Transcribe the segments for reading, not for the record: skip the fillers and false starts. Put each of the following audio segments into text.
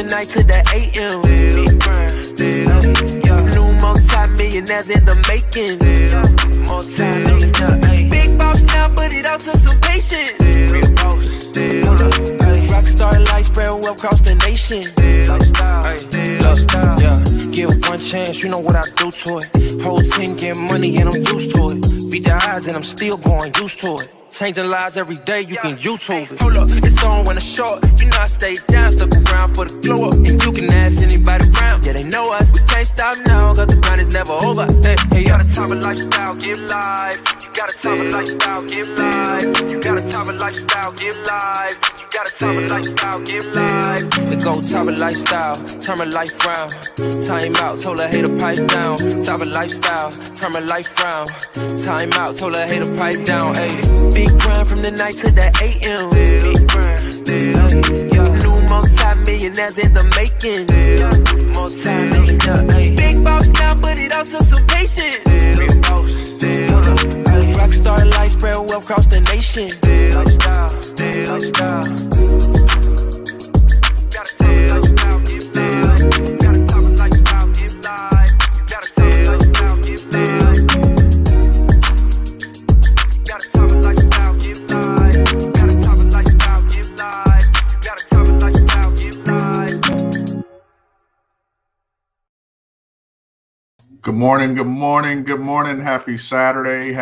Night to the AM. New multi-millionaires in the making. Big boss now, but it all took some patience. Rockstar life spread well across the nation. Give one chance, you know what I do to it. Whole team get money and I'm used to it. Beat the odds and I'm still going used to it. Changing lives every day, you can YouTube it. Hold up, it's on when it's short. You know I stay down, stuck around for the glow up. And you can ask anybody around, yeah, they know us. Can't stop now, cause the grind is never over. Hey, you got a Tava lifestyle, give life. You got a Tava lifestyle, give life. You got a Tava lifestyle, give life. You got a Tava lifestyle, give life. We go Tava lifestyle, turn my life round. Time out, told her hater pipe down. Tava lifestyle, turn my life round. Time out, told her hater pipe down. Ayy. Big grind from the night to the AM. New multi-millionaires in the making. Big boss now, but it all took some patience. Rockstar life spread well across the nation. Good morning, good morning, good morning. Happy Saturday,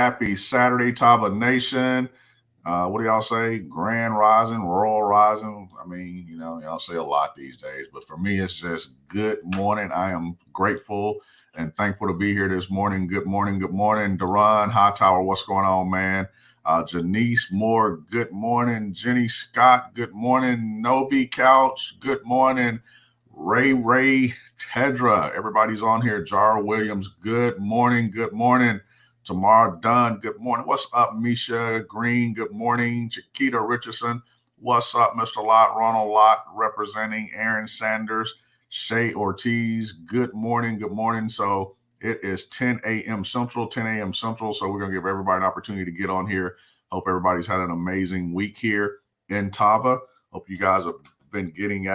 Tava Nation. What do y'all say? Grand Rising, Royal Rising. I mean, you know, y'all say a lot these days, but for me, it's just good morning. I am grateful and thankful to be here this morning. Good morning, good morning. Duran Hightower, what's going on, man? Janice Moore, good morning. Jenny Scott, good morning. Nobi Couch, good morning. Ray Tedra, everybody's on here. Jar Williams, good morning. Good morning. Tamar Dunn, good morning. What's up, Misha Green? Good morning. Chiquita Richardson, what's up, Mr. Lott? Ronald Lott representing Aaron Sanders. Shay Ortiz, good morning. Good morning. So it is 10 a.m. Central. So we're going to give everybody an opportunity to get on here. Hope everybody's had an amazing week here in Tava. Hope you guys have been getting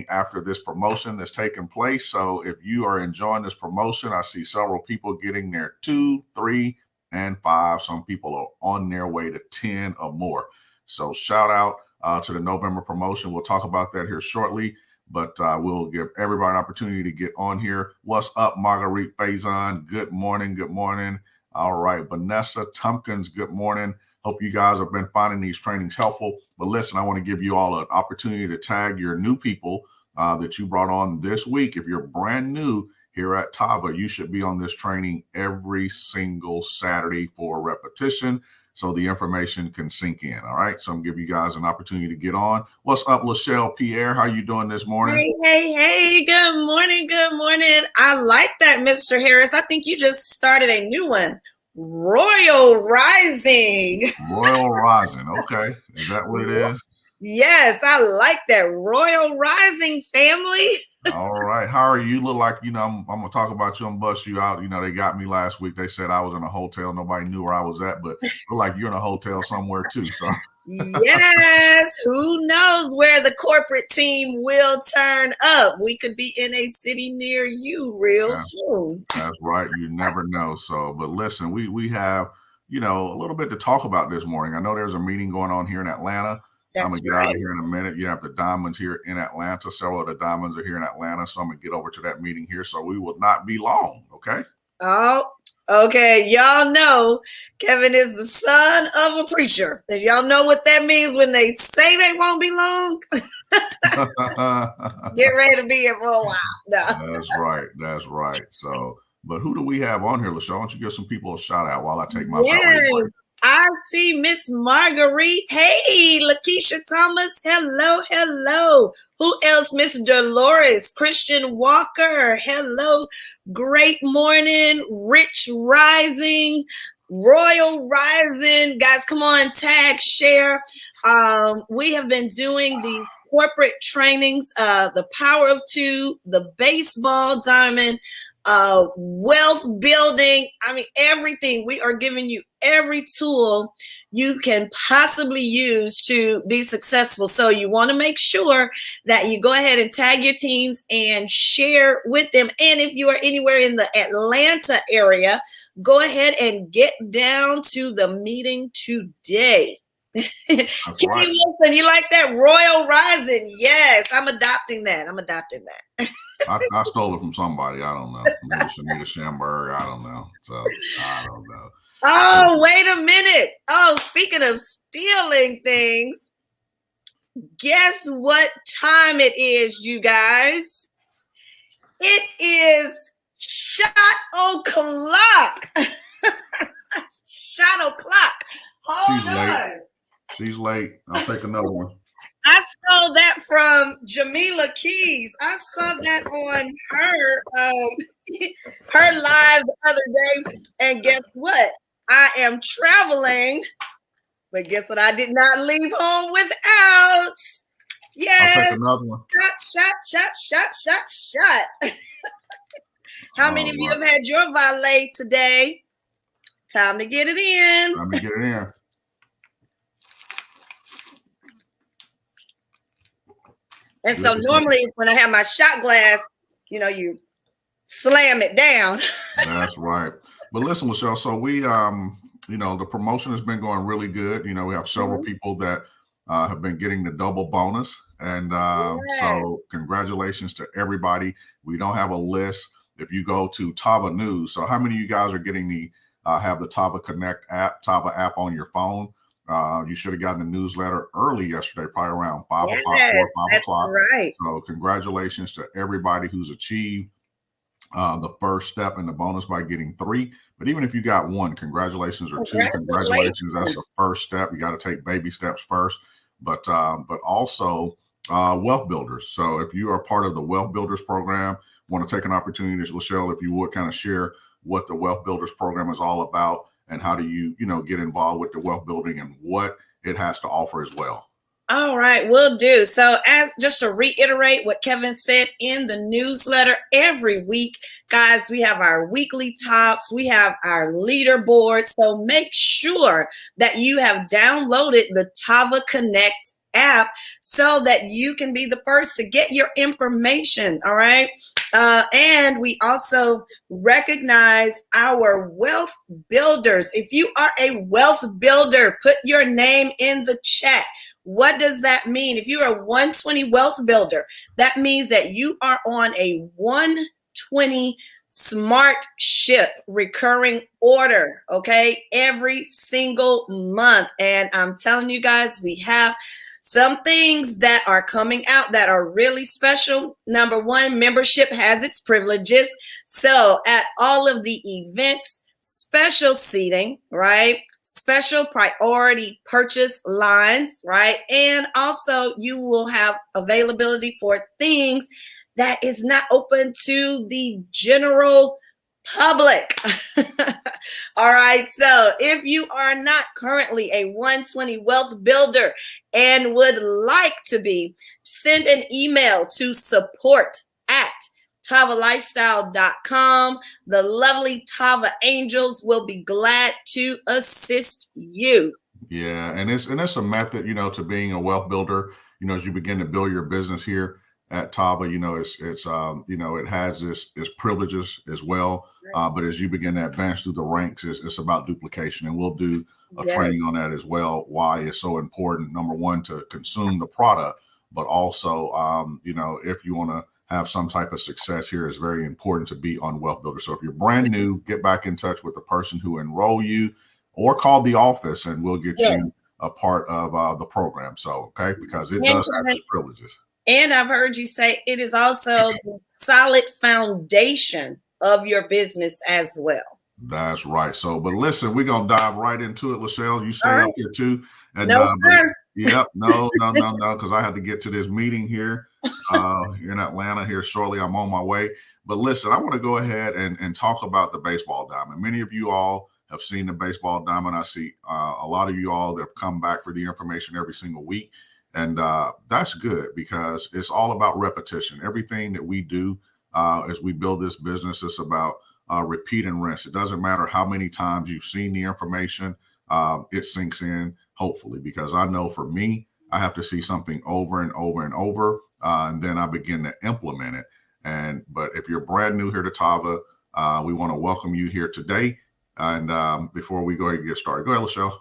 after this promotion that's taking place. So if you are enjoying this promotion, I see several people getting there 2, 3, and 5. Some people are on their way to 10 or more. So shout out to the November promotion. We'll talk about that here shortly, but we'll give everybody an opportunity to get on here. What's up, Marguerite Faison? Good morning. Good morning. All right. Vanessa Tompkins, good morning. Hope you guys have been finding these trainings helpful. But listen, I want to give you all an opportunity to tag your new people that you brought on this week. If you're brand new here at Tava, you should be on this training every single Saturday for repetition so the information can sink in. All right. So I'm giving you guys an opportunity to get on. What's up, Lachelle Pierre? How you doing this morning? Hey. Good morning. Good morning. I like that, Mr. Harris. I think you just started a new one. Royal Rising. Royal Rising. Okay. Is that what it is? Yes, I like that. Royal Rising, family. All right. How are you? You look like, you know, I'm going to talk about you and bust you out. You know, they got me last week. They said I was in a hotel. Nobody knew where I was at, but look like you're in a hotel somewhere too. So yes, who knows where the corporate team will turn up? We could be in a city near you real soon. That's right. You never know. So, but listen, we have, you know, a little bit to talk about this morning. I know there's a meeting going on here in Atlanta. I'm going to get out of here in a minute. You have the Diamonds here in Atlanta. Several of the Diamonds are here in Atlanta. So I'm going to get over to that meeting here. So we will not be long. Okay. Oh, okay. Y'all know Kevin is the son of a preacher. And y'all know what that means when they say they won't be long. Get ready to be here for a while. No. That's right. So, but who do we have on here, LaShawn? Why don't you give some people a shout out while I take my break? I see Miss Marguerite. Hey, Lakeisha Thomas. Hello. Who else? Miss Dolores, Christian Walker. Hello. Great morning. Rich Rising. Royal Rising. Guys, come on, tag, share. We have been doing these corporate trainings, the power of two, the baseball diamond, wealth building. I mean, everything. We are giving you every tool you can possibly use to be successful. So you want to make sure that you go ahead and tag your teams and share with them. And if you are anywhere in the Atlanta area, go ahead and get down to the meeting today. That's right. Wilson, you like that? Royal Rising. Yes, I'm adopting that. I stole it from somebody. I don't know. Maybe Shanita Schamberg. I don't know. So I don't know. Oh, wait a minute. Oh, speaking of stealing things, guess what time it is, you guys? It is shot o'clock. Shot o'clock. Hold on. She's late. I'll take another one. I saw that from Jamila Keys. I saw that on her her live the other day. And guess what? I am traveling. But guess what? I did not leave home without. Yes. I'll take another one. Shot. How many of you have had your valet today? Time to get it in. Let me get it in. And so normally when I have my shot glass, you slam it down. That's right. But listen, Michelle, so we, the promotion has been going really good. We have several people that have been getting the double bonus. And so congratulations to everybody. We don't have a list. If you go to Tava News, so how many of you guys are getting have the Tava Connect app, Tava app on your phone? You should have gotten the newsletter early yesterday, probably around 5 o'clock. Right. So congratulations to everybody who's achieved the first step in the bonus by getting 3. But even if you got 1, congratulations, or 2, congratulations. That's the first step. You got to take baby steps first. But also Wealth Builders. So if you are part of the Wealth Builders program, want to take an opportunity, Lachelle, if you would kind of share what the Wealth Builders program is all about, and how do you, get involved with the wealth building and what it has to offer as well. All right, will do. So as just to reiterate what Kevin said in the newsletter, every week, guys, we have our weekly tops, we have our leaderboard. So make sure that you have downloaded the Tava Connect app so that you can be the first to get your information. All right. And we also recognize our wealth builders. If you are a wealth builder, put your name in the chat. What does that mean? If you're a 120 wealth builder, that means that you are on a 120 smart ship recurring order, okay, every single month. And I'm telling you guys, we have some things that are coming out that are really special. Number one, membership has its privileges. So at all of the events, special seating, right? Special priority purchase lines, right? And also you will have availability for things that is not open to the general public. All right. So if you are not currently a 120 wealth builder and would like to be, send an email to support@TavaLifestyle.com. The lovely Tava Angels will be glad to assist you. Yeah. And it's a method, to being a wealth builder, as you begin to build your business here at Tava, it has its privileges as well. But as you begin to advance through the ranks, it's about duplication. And we'll do a training on that as well. Why it's so important, number one, to consume the product, but also, if you want to have some type of success here, it's very important to be on Wealth Builder. So if you're brand new, get back in touch with the person who enrolled you, or call the office and we'll get you a part of the program. So, because it does have its privileges. And I've heard you say it is also the solid foundation of your business as well. That's right. So, but listen, we're going to dive right into it, Lachelle. You stay up here too. And, no, sir. Yep. No, because I had to get to this meeting here in Atlanta here shortly. I'm on my way. But listen, I want to go ahead and talk about the baseball diamond. Many of you all have seen the baseball diamond. I see a lot of you all that have come back for the information every single week. And that's good because it's all about repetition. Everything that we do as we build this business is about repeat and rinse. It doesn't matter how many times you've seen the information, it sinks in, hopefully, because I know for me, I have to see something over and over and over, and then I begin to implement it. But if you're brand new here to Tava, we want to welcome you here today. And before we go ahead and get started, go ahead, Lachelle.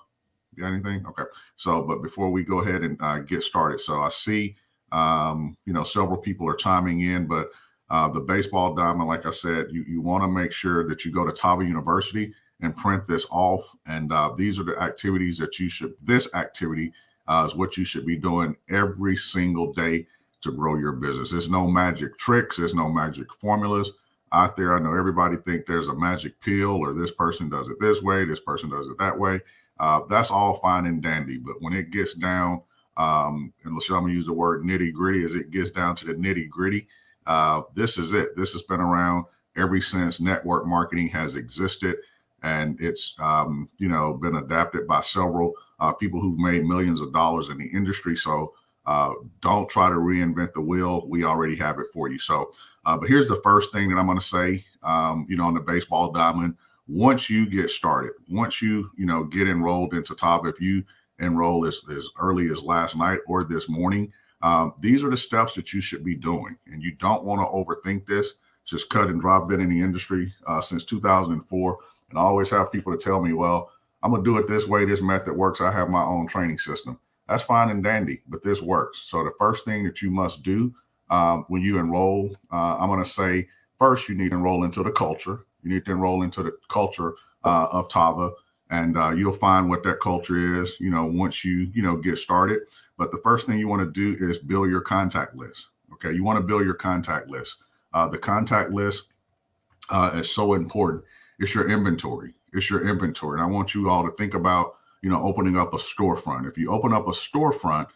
You got anything? Okay. So, but before we go ahead and get started, so I see, several people are chiming in, but the baseball diamond, like I said, you want to make sure that you go to Tava University and print this off. And these are the activities that this activity is what you should be doing every single day to grow your business. There's no magic tricks. There's no magic formulas out there. I know everybody think there's a magic pill or this person does it this way, this person does it that way. That's all fine and dandy. But when it gets down, and Lachelle, I'm going to use the word nitty gritty, as it gets down to the nitty gritty, this is it. This has been around ever since network marketing has existed. And it's, been adapted by several people who've made millions of dollars in the industry. So don't try to reinvent the wheel. We already have it for you. So, but here's the first thing that I'm going to say, on the baseball diamond. Once you get started, once you, get enrolled into Tava, if you enroll as early as last night or this morning, these are the steps that you should be doing. And you don't want to overthink this. Just cut and dry. Been in the industry since 2004. And I always have people to tell me, well, I'm going to do it this way. This method works. I have my own training system. That's fine and dandy, but this works. So the first thing that you must do when you enroll, I'm going to say, first, you need to enroll into the culture. You need to enroll into the culture of Tava, and you'll find what that culture is, once you, get started. But the first thing you want to do is build your contact list. Okay. You want to build your contact list. The contact list is so important. It's your inventory. It's your inventory. And I want you all to think about, opening up a storefront. If you open up a storefront,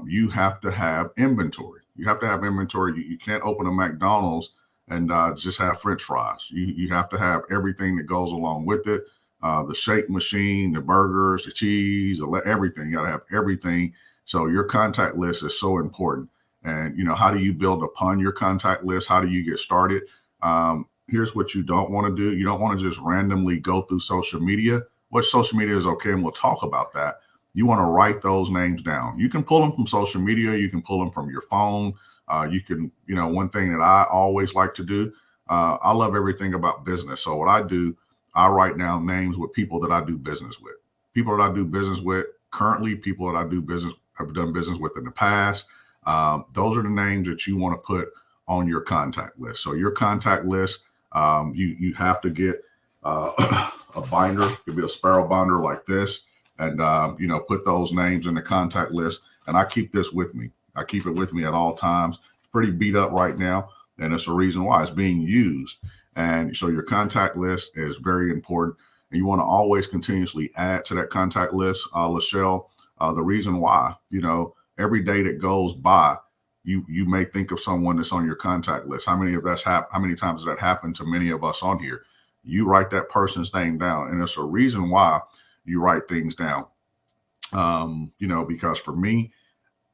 you have to have inventory. You have to have inventory. You can't open a McDonald's and just have French fries. You have to have everything that goes along with it. The shake machine, the burgers, the cheese, everything. You got to have everything. So your contact list is so important. And, how do you build upon your contact list? How do you get started? Here's what you don't want to do. You don't want to just randomly go through social media. What social media is okay, and we'll talk about that. You want to write those names down. You can pull them from social media. You can pull them from your phone. You can, one thing that I always like to do, I love everything about business. So what I do, I write down names with people that I do business with. People that I do business with currently, people that I have done business with in the past. Those are the names that you want to put on your contact list. So your contact list, you have to get a binder. It could be a spiral binder like this, and put those names in the contact list. And I keep this with me. I keep it with me at all times. It's pretty beat up right now, and it's the reason why it's being used. And so your contact list is very important, and you want to always continuously add to that contact list. Lachelle, the reason why, every day that goes by, you may think of someone that's on your contact list. How many times has that happened to many of us on here? You write that person's name down, and it's a reason why you write things down. Because for me,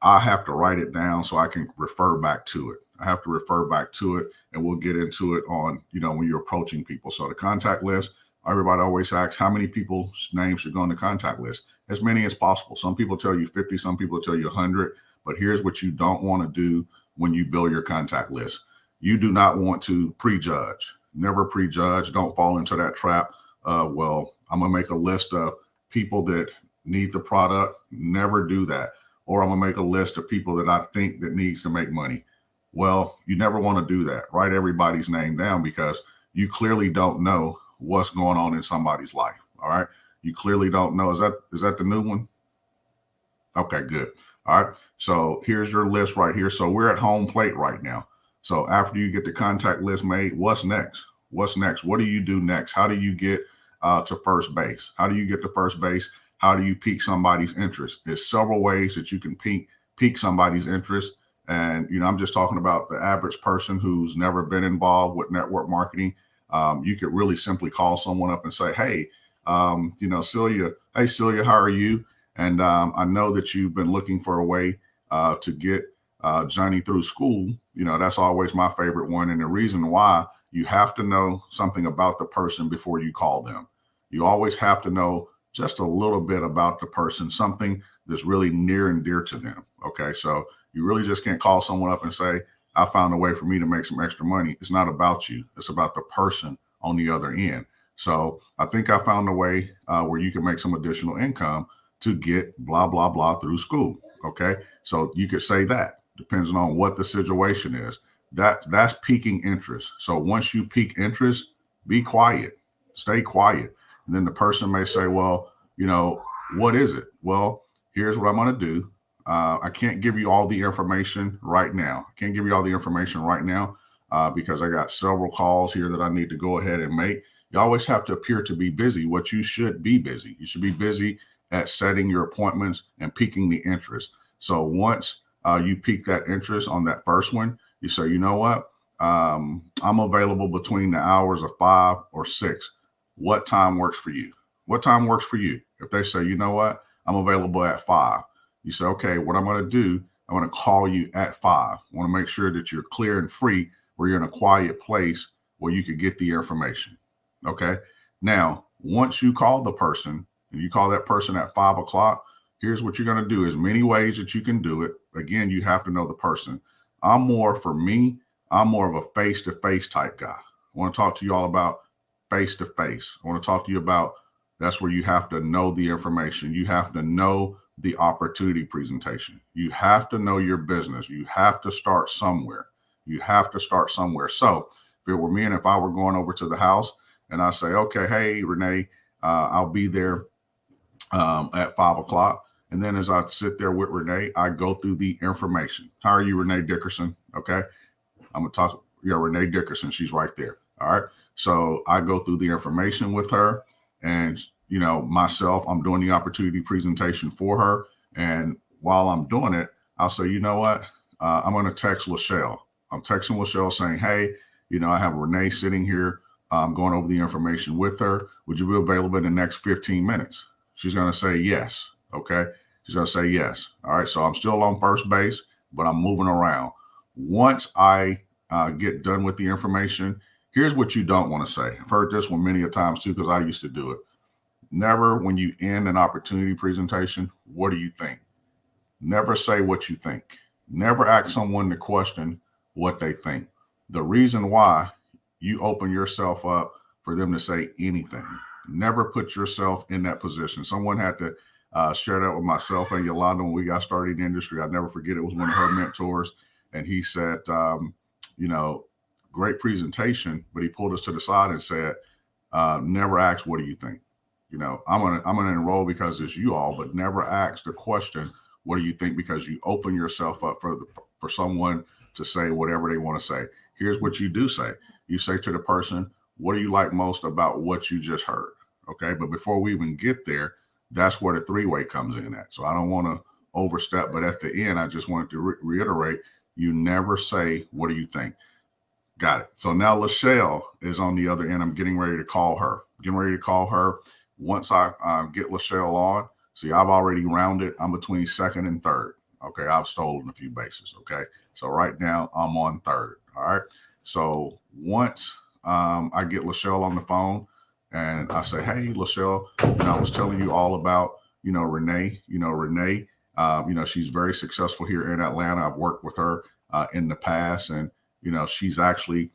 I have to write it down so I can refer back to it. I have to refer back to it, and we'll get into it on, when you're approaching people. So the contact list, everybody always asks how many people's names should go on the contact list. As many as possible. Some people tell you 50, some people tell you 100. But here's what you don't want to do when you build your contact list. You do not want to prejudge. Never prejudge. Don't fall into that trap. Well, I'm going to make a list of people that need the product. Never do that. Or I'm going to make a list of people that I think that needs to make money. Well, you never want to do that. Write everybody's name down, because you clearly don't know what's going on in somebody's life. All right. You clearly don't know. Is that the new one? Okay, good. All right. So here's your list right here. So we're at home plate right now. So after you get the contact list made, what's next? What's next? What do you do next? How do you get to first base? How do you get to first base? How do you pique somebody's interest? There's several ways that you can pique somebody's interest. And, I'm just talking about the average person who's never been involved with network marketing. You could really simply call someone up and say, hey, Celia, how are you? And I know that you've been looking for a way to get Johnny through school. You know, that's always my favorite one. And the reason why, you have to know something about the person before you call them. You always have to know just a little bit about the person, something that's really near and dear to them. Okay. So you really just can't call someone up and say, I found a way for me to make some extra money. It's not about you. It's about the person on the other end. So I think I found a way where you can make some additional income to get blah, blah, blah through school. Okay. So you could say that, depends on what the situation is. That's piquing interest. So once you pique interest, be quiet, stay quiet. And then the person may say, well, you know, what is it? Well, here's what I'm going to do. I can't give you all the information right now. Because I got several calls here that I need to go ahead and make. You always have to appear to be busy. What you should be busy. You should be busy at setting your appointments and piquing the interest. So once you pique that interest on that first one, you say, you know what? I'm available between the hours of 5 or 6. What time works for you? What time works for you? If they say, you know what? I'm available at 5. You say, okay, what I'm going to do, I'm going to call you at 5. I want to make sure that you're clear and free, where you're in a quiet place where you could get the information. Okay. Now, once you call the person and you call that person at 5 o'clock, here's what you're going to do. As many ways that you can do it. Again, you have to know the person. I'm more of a face-to-face type guy. I want to talk to you all about face-to-face. I want to talk to you about, that's where you have to know the information. You have to know the opportunity presentation. You have to know your business. You have to start somewhere. So if it were me and if I were going over to the house and I say, okay, hey, Renee, I'll be there at 5 o'clock. And then as I sit there with Renee, I go through the information. How are you, Renee Dickerson? Okay. I'm going to talk, Renee Dickerson. She's right there. All right. So I go through the information with her, and, myself, I'm doing the opportunity presentation for her. And while I'm doing it, I'll say, you know what? I'm going to text Lachelle. I'm texting Lachelle saying, hey, I have Renee sitting here. I'm going over the information with her. Would you be available in the next 15 minutes? She's going to say yes. Okay. She's going to say yes. All right. So I'm still on first base, but I'm moving around. Once I get done with the information, here's what you don't want to say. I've heard this one many a times too, because I used to do it. Never, when you end an opportunity presentation, what do you think? Never say what you think. Never ask someone to question what they think. The reason why, you open yourself up for them to say anything. Never put yourself in that position. Someone had to share that with myself and Yolanda when we got started in the industry. I'll never forget, it was one of her mentors. And he said, great presentation, but he pulled us to the side and said, never ask, what do you think? I'm gonna enroll because it's you all, but never ask the question, what do you think? Because you open yourself up for someone to say whatever they want to say. Here's what you do say. You say to the person, what do you like most about what you just heard? Okay. But before we even get there, that's where the three-way comes in at. So I don't want to overstep, but at the end, I just wanted to reiterate, you never say, what do you think? Got it. So now Lachelle is on the other end. I'm getting ready to call her. Once I get Lachelle on, see, I've already rounded. I'm between second and third. Okay. I've stolen a few bases. Okay. So right now I'm on third. All right. So once I get Lachelle on the phone and I say, hey, Lachelle, I was telling you all about, Renee, she's very successful here in Atlanta. I've worked with her in the past, and, she's actually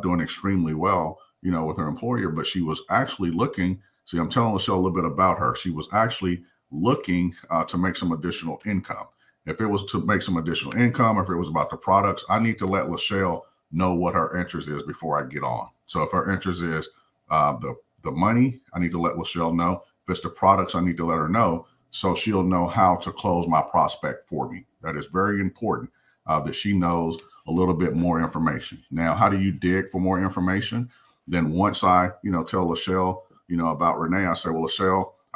doing extremely well, with her employer, but she was actually looking. See, I'm telling Lachelle a little bit about her. She was actually looking to make some additional income. If it was to make some additional income, if it was about the products, I need to let Lachelle know what her interest is before I get on. So if her interest is the money, I need to let Lachelle know. If it's the products, I need to let her know, so she'll know how to close my prospect for me. That is very important, that she knows a little bit more information. Now, how do you dig for more information? Then once I, tell Lachelle, about Renee, I say, well,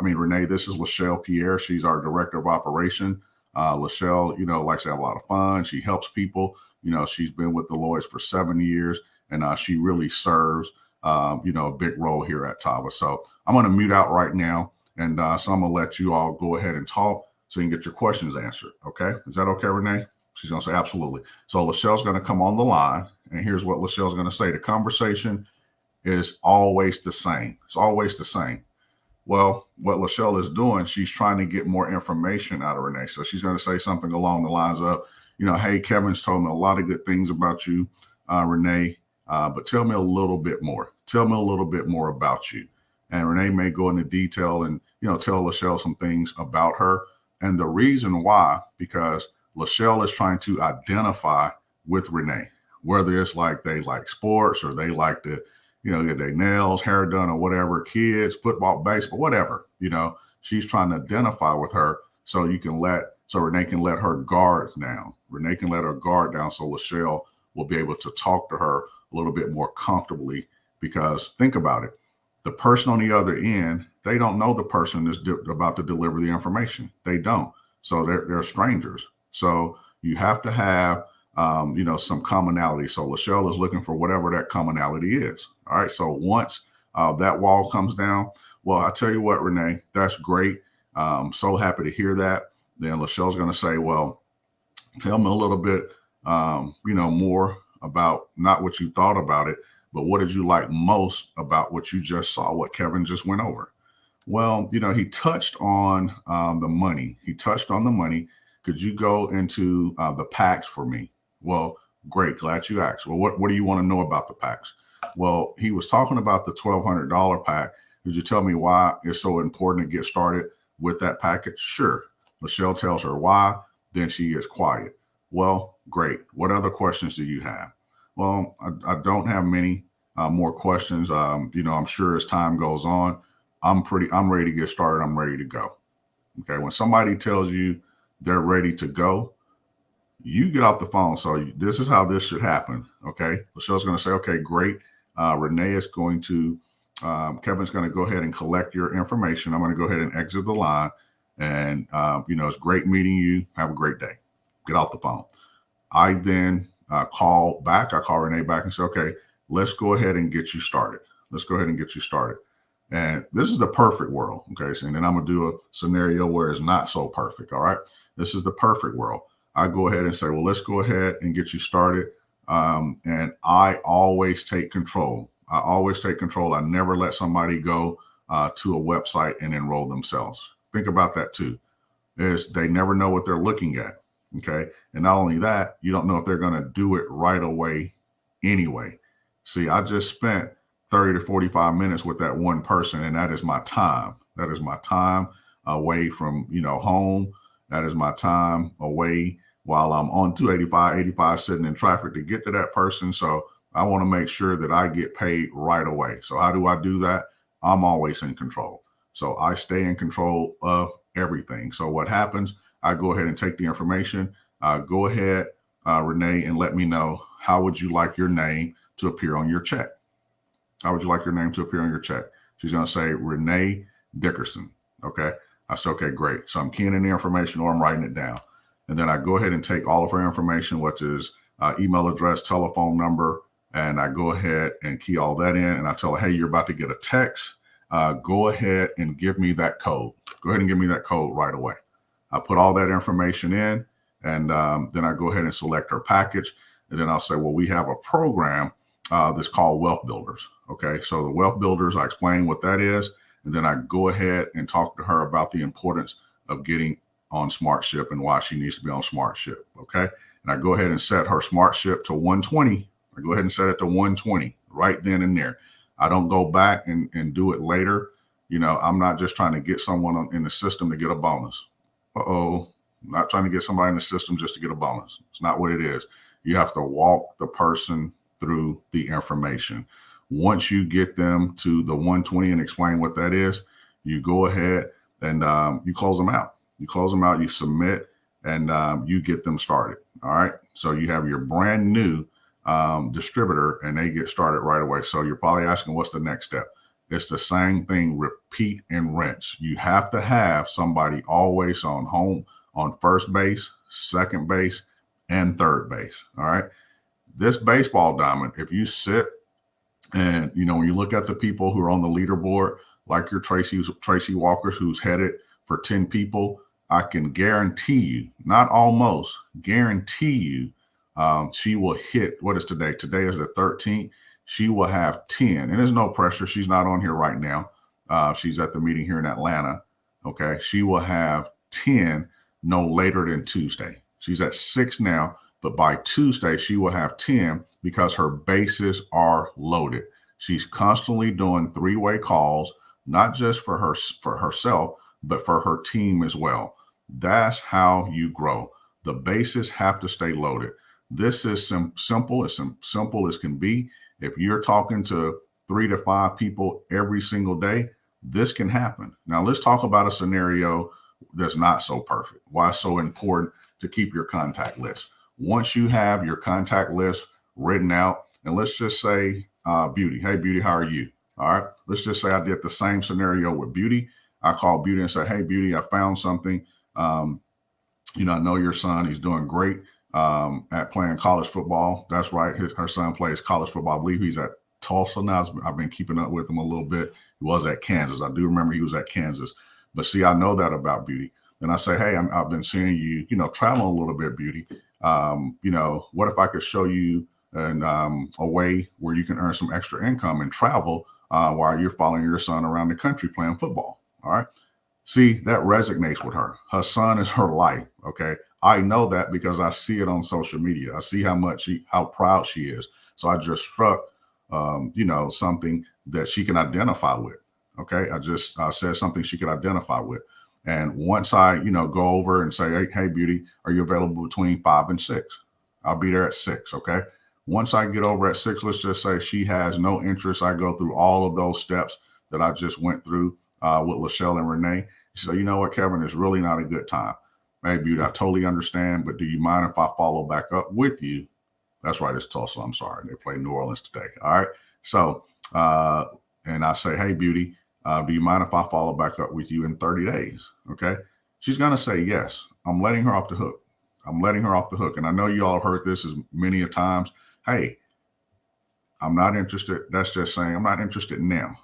Renee, this is Lachelle Pierre. She's our director of operation. Lachelle, likes to have a lot of fun. She helps people. She's been with Deloitte for 7 years, and she really serves, a big role here at Tava. So I'm going to mute out right now. And so I'm going to let you all go ahead and talk so you can get your questions answered. Okay. Is that okay, Renee? She's going to say absolutely. So Lachelle's going to come on the line, and here's what Lachelle's going to say. The conversation is always the same. It's always the same. Well, what Lachelle is doing, she's trying to get more information out of Renee. So she's going to say something along the lines of, hey, Kevin's told me a lot of good things about you, Renee, but tell me a little bit more. Tell me a little bit more about you. And Renee may go into detail and, tell Lachelle some things about her. And the reason why, because Lachelle is trying to identify with Renee, whether it's like they like sports or they like to, get their nails, hair done or whatever, kids, football, baseball, whatever, she's trying to identify with her so Renee can let her guards down. Renee can let her guard down so Lachelle will be able to talk to her a little bit more comfortably, because think about it. The person on the other end, they don't know the person that's about to deliver the information. They don't. So they're strangers. So you have to have, some commonality. So Lachelle is looking for whatever that commonality is. All right. So once that wall comes down, well, I tell you what, Renee, that's great. So happy to hear that. Then Lachelle's going to say, well, tell me a little bit, more about not what you thought about it, but what did you like most about what you just saw, what Kevin just went over? Well, he touched on the money. He touched on the money. Could you go into the packs for me? Well, great. Glad you asked. Well, what do you want to know about the packs? Well, he was talking about the $1,200 pack. Could you tell me why it's so important to get started with that package? Sure. Lachelle tells her why. Then she gets quiet. Well, great. What other questions do you have? Well, I don't have many more questions. I'm sure as time goes on, I'm ready to get started. I'm ready to go. Okay. When somebody tells you they're ready to go, you get off the phone. So this is how this should happen. Okay. Lachelle's going to say, okay, great. Renee is going to, Kevin's going to go ahead and collect your information. I'm going to go ahead and exit the line. And, it's great meeting you. Have a great day. Get off the phone. I then call back. I call Renee back and say, okay, let's go ahead and get you started. Let's go ahead and get you started. And this is the perfect world. Okay. So, and then I'm going to do a scenario where it's not so perfect. All right. This is the perfect world. I go ahead and say, well, let's go ahead and get you started. And I always take control. I never let somebody go to a website and enroll themselves. Think about that too, is they never know what they're looking at. Okay. And not only that, you don't know if they're going to do it right away anyway. See, I just spent 30 to 45 minutes with that one person, and that is my time. That is my time away from, home. That is my time away while I'm on 285 sitting in traffic to get to that person. So I want to make sure that I get paid right away. So how do I do that? I'm always in control. So I stay in control of everything. So what happens, I go ahead and take the information. Go ahead, Renee, and let me know, how would you like your name to appear on your check? How would you like your name to appear on your check? She's going to say Renee Dickerson. Okay. I said, okay, great. So I'm keying in the information or I'm writing it down. And then I go ahead and take all of her information, which is email address, telephone number, and I go ahead and key all that in. And I tell her, hey, you're about to get a text. Go ahead and give me that code. Go ahead and give me that code right away. I put all that information in, and then I go ahead and select her package. And then I'll say, well, we have a program that's called Wealth Builders. Okay, so the Wealth Builders, I explain what that is. And then I go ahead and talk to her about the importance of getting on SmartShip and why she needs to be on SmartShip. Okay. And I go ahead and set her SmartShip to 120. I go ahead and set it to 120 right then and there. I don't go back and do it later. I'm not just trying to get someone in the system to get a bonus. I'm not trying to get somebody in the system just to get a bonus. It's not what it is. You have to walk the person through the information. Once you get them to the 120 and explain what that is, you go ahead and you close them out. You close them out, you submit, and you get them started. All right. So you have your brand new distributor and they get started right away. So you're probably asking, what's the next step? It's the same thing, repeat and rinse. You have to have somebody always on first base, second base, and third base. All right. This baseball diamond, if you sit and, when you look at the people who are on the leaderboard, like your Tracy Walkers, who's headed for 10 people, I can guarantee you, not almost, guarantee you, she will hit, what is today? Today is the 13th. She will have 10, and there's no pressure. She's not on here right now. She's at the meeting here in Atlanta. Okay. She will have 10 no later than Tuesday. She's at 6 now, but by Tuesday, she will have 10 because her bases are loaded. She's constantly doing 3-way calls, not just for herself, but for her team as well. That's how you grow. The bases have to stay loaded. This is simple, as simple as can be. If you're talking to 3 to 5 people every single day, this can happen. Now, let's talk about a scenario that's not so perfect. Why it's so important to keep your contact list. Once you have your contact list written out, and let's just say, Beauty, hey, Beauty, how are you? All right. Let's just say I did the same scenario with Beauty. I call Beauty and say, hey, Beauty, I found something. I know your son, he's doing great at playing college football. That's right. Her son plays college football. I believe he's at Tulsa now. I've been keeping up with him a little bit. He was at Kansas. I do remember he was at Kansas. But see, I know that about Beauty. And I say, hey, I've been seeing you, traveling a little bit, Beauty. What if I could show you a way where you can earn some extra income and travel while you're following your son around the country playing football? All right. See, that resonates with her. Her son is her life. Okay. I know that because I see it on social media. I see how proud she is. So I just struck, something that she can identify with. Okay. I said something she could identify with. And once I, go over and say, hey, Beauty, are you available between 5 and 6? I'll be there at 6. Okay. Once I get over at 6, let's just say she has no interest. I go through all of those steps that I just went through with Lachelle and Renee. She said, you know what, Kevin, it's really not a good time. Hey, Beauty, I totally understand, but do you mind if I follow back up with you? That's right, it's Tulsa. I'm sorry. They play New Orleans today. All right. So, and I say, hey, Beauty, do you mind if I follow back up with you in 30 days? Okay. She's going to say yes. I'm letting her off the hook. And I know you all have heard this as many a times. Hey, I'm not interested. That's just saying I'm not interested now.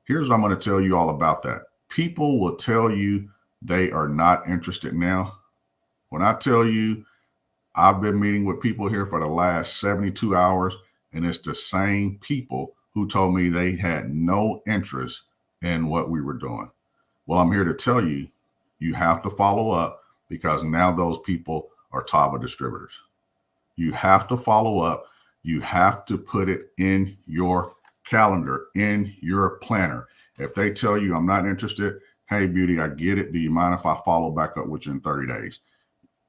Here's what I'm going to tell you all about that. People will tell you they are not interested now. When I tell you, I've been meeting with people here for the last 72 hours, and it's the same people who told me they had no interest in what we were doing. Well, I'm here to tell you, you have to follow up because now those people are Tava distributors. You have to follow up. You have to put it in your calendar, in your planner. If they tell you I'm not interested, hey, Beauty, I get it. Do you mind if I follow back up with you in 30 days?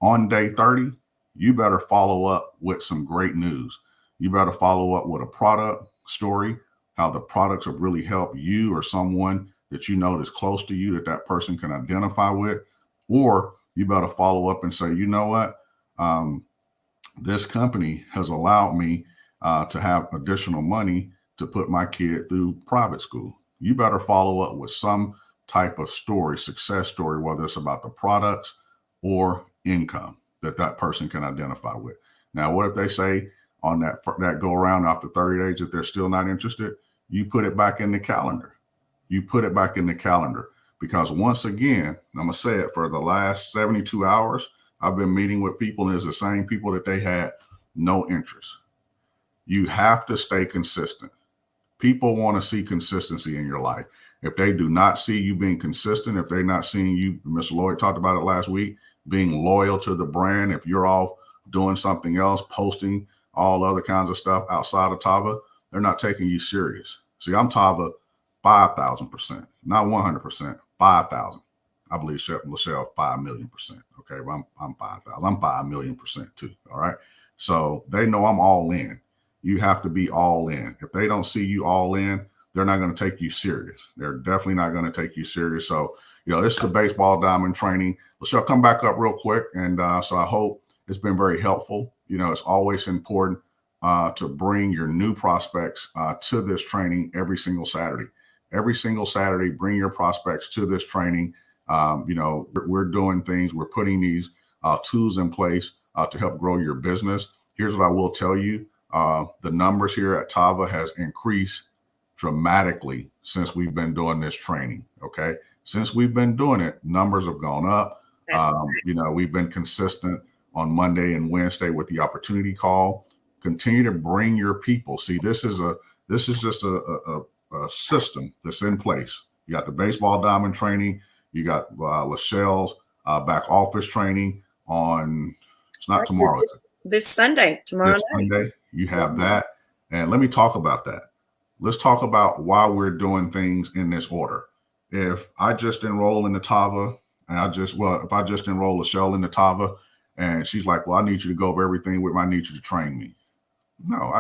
On day 30, you better follow up with some great news. You better follow up with a product story, how the products have really helped you or someone that you know that's close to you that person can identify with. Or you better follow up and say, you know what? This company has allowed me to have additional money to put my kid through private school. You better follow up with some type of story, success story, whether it's about the products or income that person can identify with. Now, what if they say on that go around after 30 days that they're still not interested? You put it back in the calendar. Because once again, I'm going to say it, for the last 72 hours, I've been meeting with people, and it's the same people that they had no interest. You have to stay consistent. People want to see consistency in your life. If they do not see you being consistent, if they're not seeing you, Mr. Lloyd talked about it last week, being loyal to the brand, if you're off doing something else, posting all other kinds of stuff outside of Tava, they're not taking you serious. See, I'm Tava 5,000%, not 100%, 5,000. I believe Lachelle 5 million%. Okay, but I'm 5,000. I'm 5 million% too. All right. So they know I'm all in. You have to be all in. If they don't see you all in, they're not going to take you serious. They're definitely not going to take you serious. So, this is the baseball diamond training. Lachelle, come back up real quick. And so I hope it's been very helpful. It's always important to bring your new prospects to this training every single Saturday. Every single Saturday, bring your prospects to this training. We're doing things. We're putting these tools in place to help grow your business. Here's what I will tell you. The numbers here at Tava has increased dramatically since we've been doing this training. Okay. Since we've been doing it, numbers have gone up. We've been consistent on Monday and Wednesday with the opportunity call. Continue to bring your people. See, this is just a system that's in place. You got the baseball diamond training. You got Lachelle's back office training on. It's not tomorrow, is it? This Sunday, tomorrow This night. Sunday, you have that. And let me talk about that. Let's talk about why we're doing things in this order. If I just enroll in the Tava, and if I just enroll Lachelle in the Tava, and she's like, well, I need you to go over everything with me. I need you to train me. No.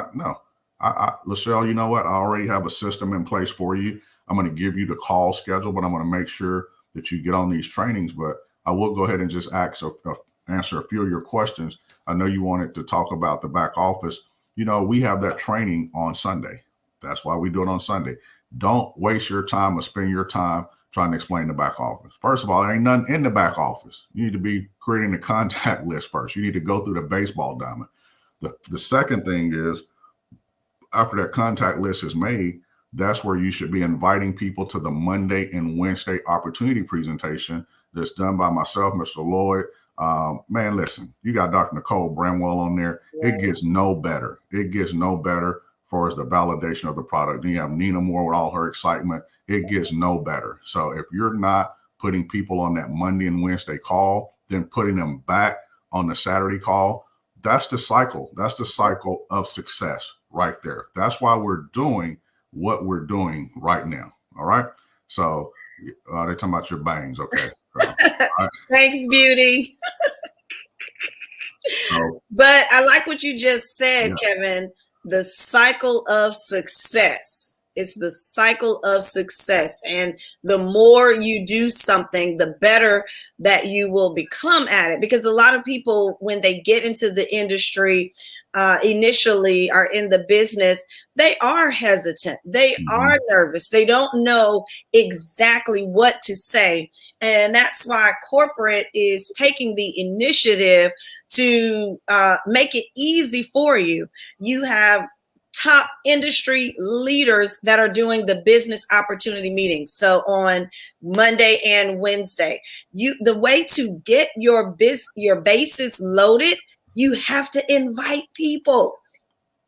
Lachelle, you know what? I already have a system in place for you. I'm going to give you the call schedule, but I'm going to make sure that you get on these trainings. But I will go ahead and just answer a few of your questions. I know you wanted to talk about the back office. We have that training on Sunday. That's why we do it on Sunday. Don't waste your time or spend your time trying to explain the back office. First of all, there ain't nothing in the back office. You need to be creating a contact list first. You need to go through the baseball diamond. The second thing is, after that contact list is made, that's where you should be inviting people to the Monday and Wednesday opportunity presentation that's done by myself, Mr. Lloyd. Man, listen, you got Dr. Nicole Bramwell on there. Right. It gets no better. Far as the validation of the product. Then you have Nina Moore with all her excitement. It gets no better. So if you're not putting people on that Monday and Wednesday call, then putting them back on the Saturday call, that's the cycle. That's the cycle of success right there. That's why we're doing what we're doing right now. All right. So they're talking about your bangs. Okay. So, right. Thanks, beauty. But I like what you just said, Kevin. The cycle of success. It's the cycle of success. And the more you do something, the better that you will become at it. Because a lot of people, when they get into the industry, initially are in the business, they are hesitant. They are nervous. They don't know exactly what to say. And that's why corporate is taking the initiative to make it easy for you. You have top industry leaders that are doing the business opportunity meetings. So on Monday and Wednesday, the way to get your bases loaded, you have to invite people.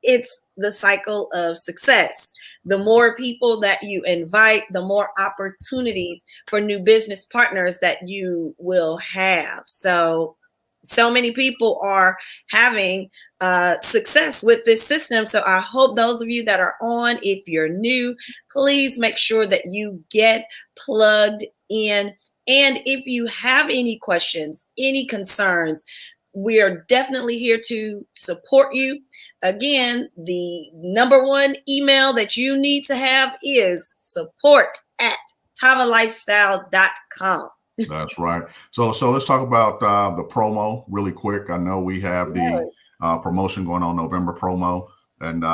It's the cycle of success. The more people that you invite, the more opportunities for new business partners that you will have. So many people are having success with this system. So I hope those of you that are on, if you're new, please make sure that you get plugged in. And if you have any questions, any concerns, we are definitely here to support you. Again, the number one email that you need to have is support@tavalifestyle.com. That's right. So let's talk about the promo really quick. I know we have the promotion going on, November promo. And,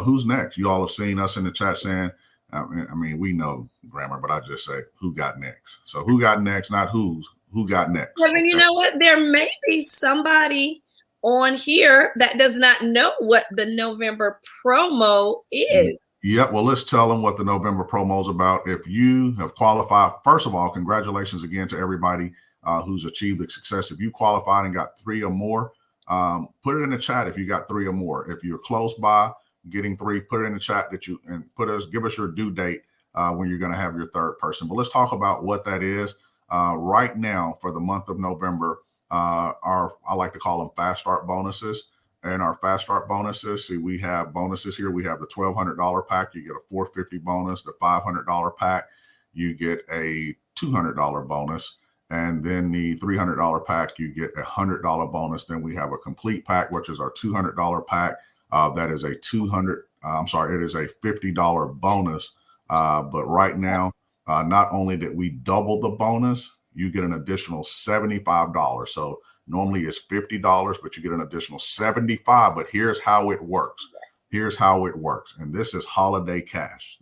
who's next? You all have seen us in the chat saying, I mean, we know grammar, but I just say, who got next? So who got next, not who got next. I mean, okay. You know what? There may be somebody on here that does not know what the November promo is. Yep. Well, let's tell them what the November promo is about. If you have qualified, first of all, congratulations again to everybody who's achieved the success. If you qualified and got 3 or more, put it in the chat if you got 3 or more. If you're close by getting 3, put it in the chat give us your due date when you're going to have your 3rd person. But let's talk about what that is. Right now for the month of November, I like to call them fast start bonuses. And our fast start bonuses, see, we have bonuses here. We have the $1,200 pack. You get a $450 bonus. The $500 pack, you get a $200 bonus. And then the $300 pack, you get a $100 bonus. Then we have a complete pack, which is our $200 pack. That is it is a $50 bonus. But right now, not only did we double the bonus, you get an additional $75. So normally it's $50, but you get an additional $75. But here's how it works. And this is holiday cash.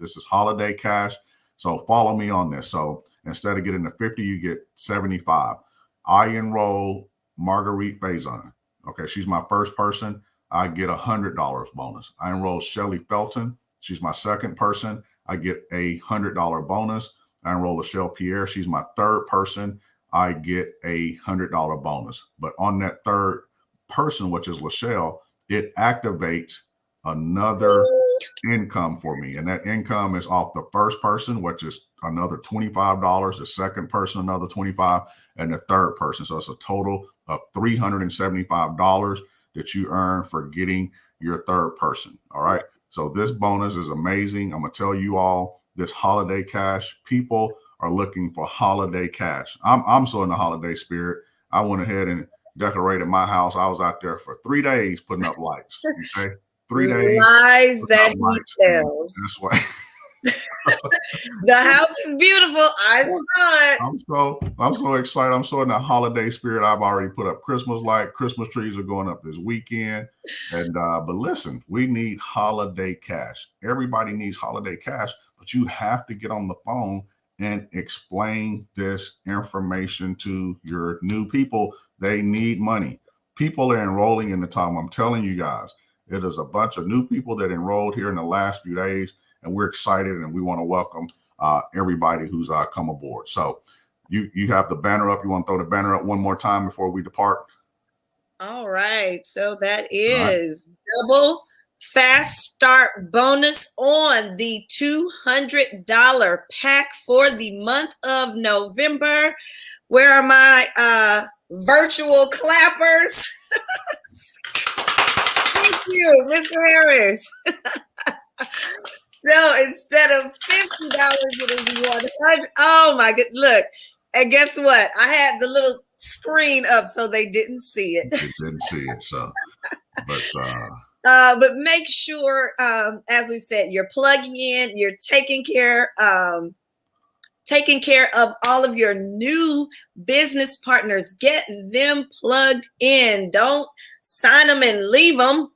So follow me on this. So instead of getting the 50, you get 75. I enroll Marguerite Faison. Okay, she's my first person. I get $100 bonus. I enroll Shelly Felton. She's my second person. I get a $100 bonus. I enroll Lachelle Pierre. She's my third person. I get a $100 bonus. But on that third person, which is Lachelle, it activates another income for me. And that income is off the first person, which is another $25, the second person, another $25, and the third person. So it's a total of $375 that you earn for getting your third person. All right. So this bonus is amazing. I'm going to tell you all this holiday cash. People are looking for holiday cash. I'm so in the holiday spirit. I went ahead and decorated my house. I was out there for 3 days putting up lights. Okay. 3 days. Lies that he tells. That's why. The house is beautiful. I saw it. I'm so excited. I'm so in the holiday spirit. I've already put up Christmas lights. Christmas trees are going up this weekend. And but listen, we need holiday cash. Everybody needs holiday cash, but you have to get on the phone and explain this information to your new people. They need money. People are enrolling in the Tava. I'm telling you guys, it is a bunch of new people that enrolled here in the last few days. And we're excited, and we want to welcome everybody who's come aboard. So you have the banner up. You want to throw the banner up one more time before we depart? All right. So that is double fast start bonus on the $200 pack for the month of November. Where are my virtual clappers? Thank you, Mr. Harris. So instead of $50, it'll be $100. Oh my god! Look, and guess what? I had the little screen up so they didn't see it. They didn't see it. So, but make sure, as we said, you're plugging in. You're taking care of all of your new business partners. Get them plugged in. Don't sign them and leave them.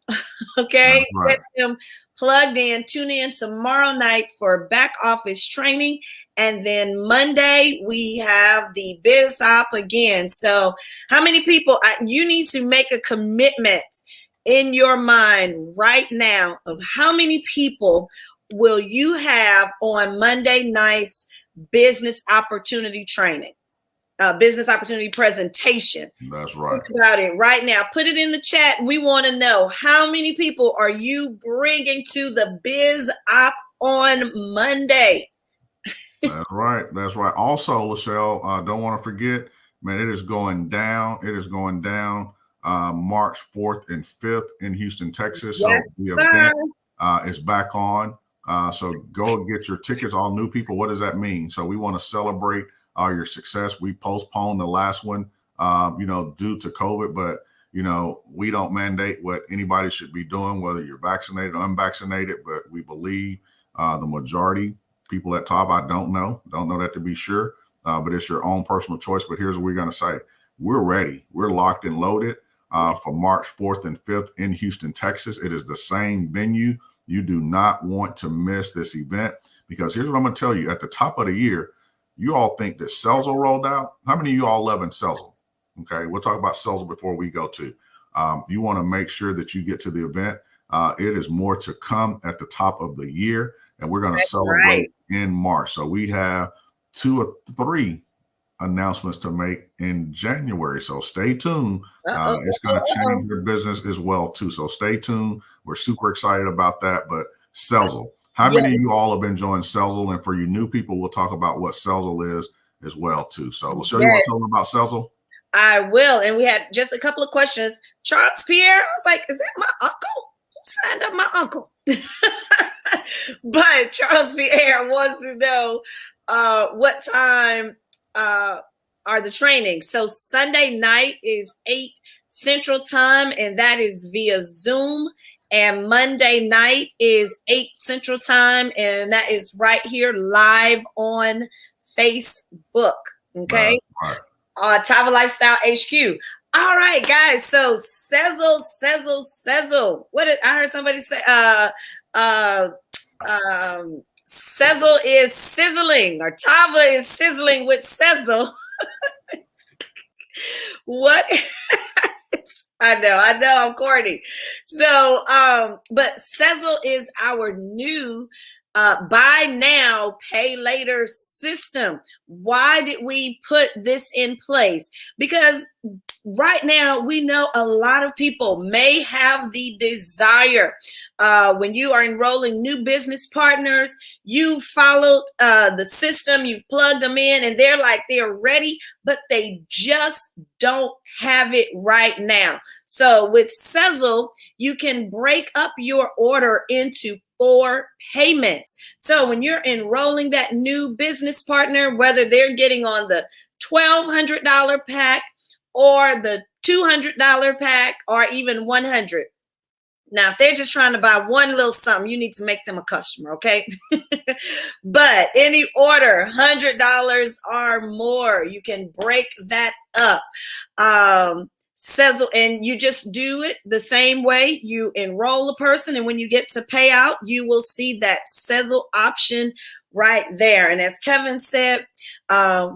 Okay. Right. Get them plugged in. Tune in tomorrow night for back office training. And then Monday, we have the Biz Op again. So how many people, you need to make a commitment in your mind right now of how many people will you have on Monday night's business opportunity training, business opportunity presentation. That's right. Think about it right now. Put it in the chat. We want to know how many people are you bringing to the Biz Op on Monday? That's right. That's right. Also, Lachelle, don't want to forget, man, it is going down. It is going down March 4th and 5th in Houston, Texas. So the event is back on. So go get your tickets, all new people. What does that mean? So we want to celebrate your success. We postponed the last one, due to COVID, but, we don't mandate what anybody should be doing, whether you're vaccinated or unvaccinated, but we believe the majority people at Tava, I don't know that to be sure, but it's your own personal choice. But here's what we're going to say. We're ready. We're locked and loaded for March 4th and 5th in Houston, Texas. It is the same venue. You do not want to miss this event, because here's what I'm going to tell you. At the top of the year, you all think that Sizzle rolled out. How many of you all love in Sizzle? Okay, we'll talk about Sizzle before we go to. You want to make sure that you get to the event. It is more to come at the top of the year, and we're going to celebrate in March. So we have 2 or 3 announcements to make in January. So stay tuned. It's going to change your business as well too. So stay tuned. We're super excited about that. But Sizzle, how many of you all have been enjoying Sizzle? And for you new people, we'll talk about what Sizzle is as well too. So Lachelle, you want to tell them about Sizzle? I will. And we had just a couple of questions. Charles Pierre, I was like, is that my uncle? Who signed up my uncle? But Charles Pierre wants to know what time are the trainings. So Sunday night is 8 Central Time, and that is via Zoom. And Monday night is 8 Central Time, and that is right here live on Facebook. Okay. Tava Lifestyle HQ. All right, guys. So Sizzle. What did I heard somebody say? Sizzle is sizzling, or Tava is sizzling with Sizzle. What? I know, I'm corny. So, but Sizzle is our new buy now, pay later system. Why did we put this in place? Because right now, we know a lot of people may have the desire. When you are enrolling new business partners, you followed the system, you've plugged them in, and they're ready, but they just don't have it right now. So with Sizzle, you can break up your order into 4 payments. So when you're enrolling that new business partner, whether they're getting on the $1,200 pack or the $200 pack or even $100. Now, if they're just trying to buy one little something, you need to make them a customer, okay? But any order, $100 or more, you can break that up. Sizzle, and you just do it the same way. You enroll a person, and when you get to pay out, you will see that Sizzle option right there. And as Kevin said,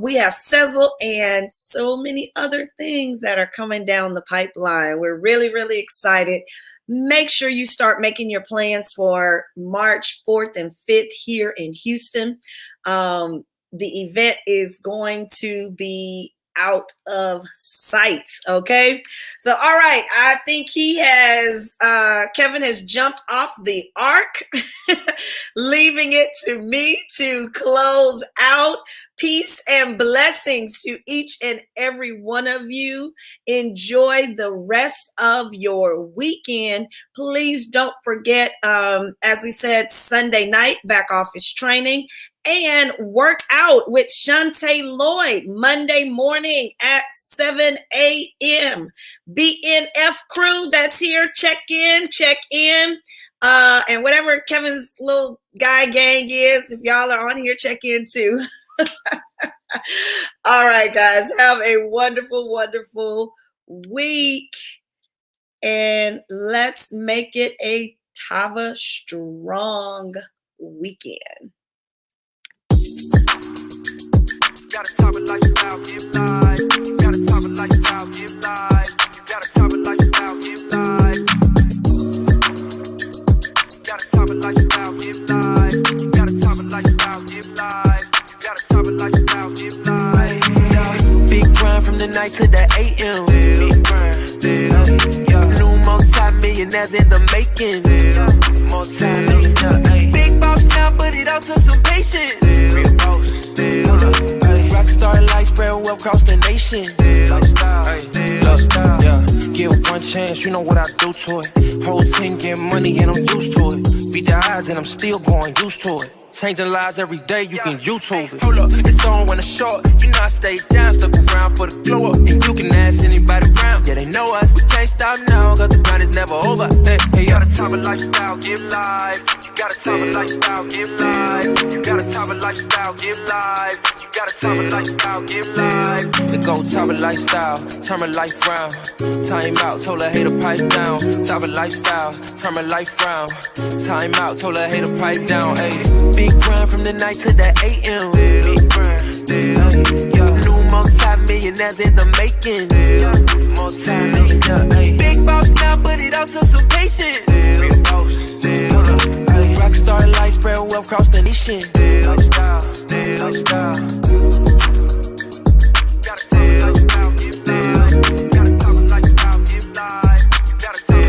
we have Sizzle and so many other things that are coming down the pipeline. We're really, really excited. Make sure you start making your plans for March 4th and 5th here in Houston. The event is going to be out of sight. Okay. So, all right. I think Kevin has jumped off the ark, leaving it to me to close out. Peace and blessings to each and every one of you. Enjoy the rest of your weekend. Please don't forget, as we said, Sunday night, back office training. And work out with Shantae Lloyd Monday morning at 7 a.m. BNF crew that's here, check in. And whatever Kevin's little guy gang is, if y'all are on here, check in too. All right, guys, have a wonderful, wonderful week. And let's make it a Tava strong weekend. Gotta top it like you give life. Gotta top it like you give life. You gotta top it like you give life. Gotta top it like you give life. You gotta top it like you give life. You gotta top it like you give life. Big grind from the night to the AM. Big grind. New multi-millionaires in the making. Multi-millionaire. Big boss now, but it all took some patience. Real boss. Rockstar life spread well across the nation. Give one chance, you know what I do to it. Whole team get money and I'm used to it. Beat the odds and I'm still going used to it. Changing lives every day, you can YouTube it. Hold up, it's on when it's short. You know I stay down, stuck around for the glow up. And you can ask anybody around, yeah, they know us. We can't stop now, cause the grind is never over. Hey, you gotta top it lifestyle, give life. You gotta top it lifestyle, give life. You gotta top it lifestyle, give life. You gotta top it lifestyle, give life. The go top it lifestyle, turn my life round. Time out, told her hater pipe down. Top it lifestyle, turn my life round. Time out, told her hater pipe down. Ayy. Big grind from the night to the AM. Big grind. New multi-millionaires in the making. Multi-millionaire. Big boss now, but it all took some patience. Rockstar life spread well across the nation.